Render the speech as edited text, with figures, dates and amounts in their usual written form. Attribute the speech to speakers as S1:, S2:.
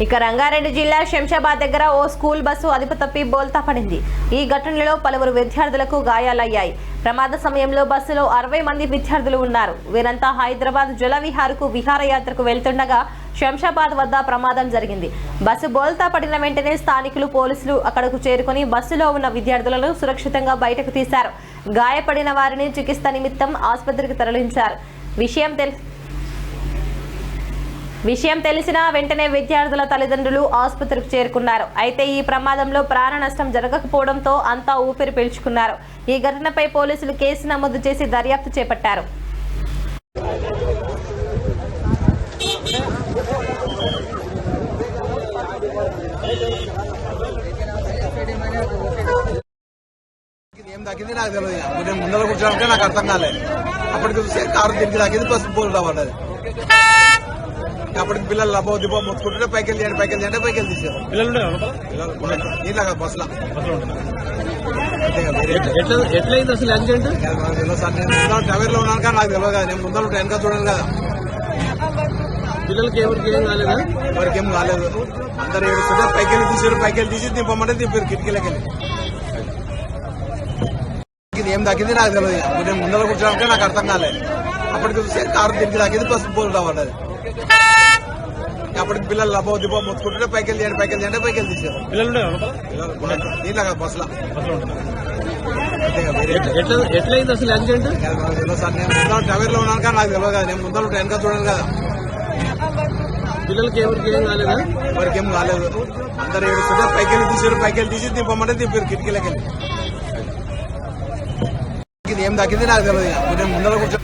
S1: ఇక రంగారెడ్డి జిల్లా శంషాబాద్ దగ్గర ఓ స్కూల్ బస్సు అదుపు తప్పి బోల్తా పడింది. ఈ ఘటనలో పలువురు విద్యార్థులకు గాయాలయ్యాయి. ప్రమాద సమయంలో బస్సులో 60 మంది విద్యార్థులు ఉన్నారు. వీరంతా హైదరాబాద్ జలవిహార్కు విహారయాత్రకు వెళ్తుండగా శంషాబాద్ వద్ద ప్రమాదం జరిగింది. బస్సు బోల్తా పడిన వెంటనే స్థానికులు పోలీసులు అక్కడకు చేరుకుని బస్సులో ఉన్న విద్యార్థులను సురక్షితంగా బయటకు తీశారు. గాయపడిన వారిని చికిత్స నిమిత్తం ఆసుపత్రికి తరలించారు. విషయం తెలిసిన వెంటనే విద్యార్థుల తల్లిదండ్రులు ఆసుపత్రికి చేరుకున్నారు. అయితే ఈ ప్రమాదంలో ప్రాణ నష్టం జరగకపోవడంతో అంతా ఊపిరి పీల్చుకున్నారు. ఈ ఘటనపై పోలీసులు కేసు నమోదు చేసి దర్యాప్తు చేపట్టారు.
S2: ఏం తగ్గింది నాకు తెలియదు. నేను ముందర కూర్చోడానికి నాకు అర్థం కాలేదు. అప్పటికి చూస్తే కారు తిరిగి తగ్గింది, బస్సు పోలు రావట్లేదు. అప్పటికి పిల్లలు లబో దిబో మొత్తుకుంటుంటే పైకి తీసారు. నీళ్ళగా బస్సులో
S3: ఎట్లయింది అసలు యాక్సిడెంట్?
S2: టవర్ లో ఉన్నాను కానీ నాకు తెలియదు కదా. నేను ముందర వెనక చూడను కదా.
S3: పిల్లలకి ఎవరికి ఏం కాలేదా?
S2: ఎవరికి ఏం కాలేదు. అందరు ఏడుస్తుంటే పైకి తీసి దింపమంటే దింపారు కిటికీలకి వెళ్ళి. ఏం తగ్గింది నాకు తెలియదు. నేను ముందర కూర్చోడానికి నాకు అర్థం కాలేదు. అప్పటికి చూస్తే కారు తిరిగి తగ్గింది, బస్సు పోలు రావట్లేదు. అప్పటికి పిల్లలు లబో దిబో మొత్తుకుంటుంటే పైకి తీసారు. నీళ్ళగా బస్సులో
S3: ఎట్లయింది అసలు యాక్సిడెంట్?
S2: నేను టవర్ లో ఉన్నాను కానీ నాకు తెలియదు కదా. నేను ముందర వెనక చూడను కదా.
S3: పిల్లలకి ఎవరికి ఏం కాలేదా?
S2: ఎవరికి ఏం కాలేదు. అందరు ఏడుస్తుంటే పైకి తీసి దింపమంటే దింపారు కిటికీలకి వెళ్ళి. ఏం తగ్గింది నాకు తెలియదు. నేను ముందర కూర్చో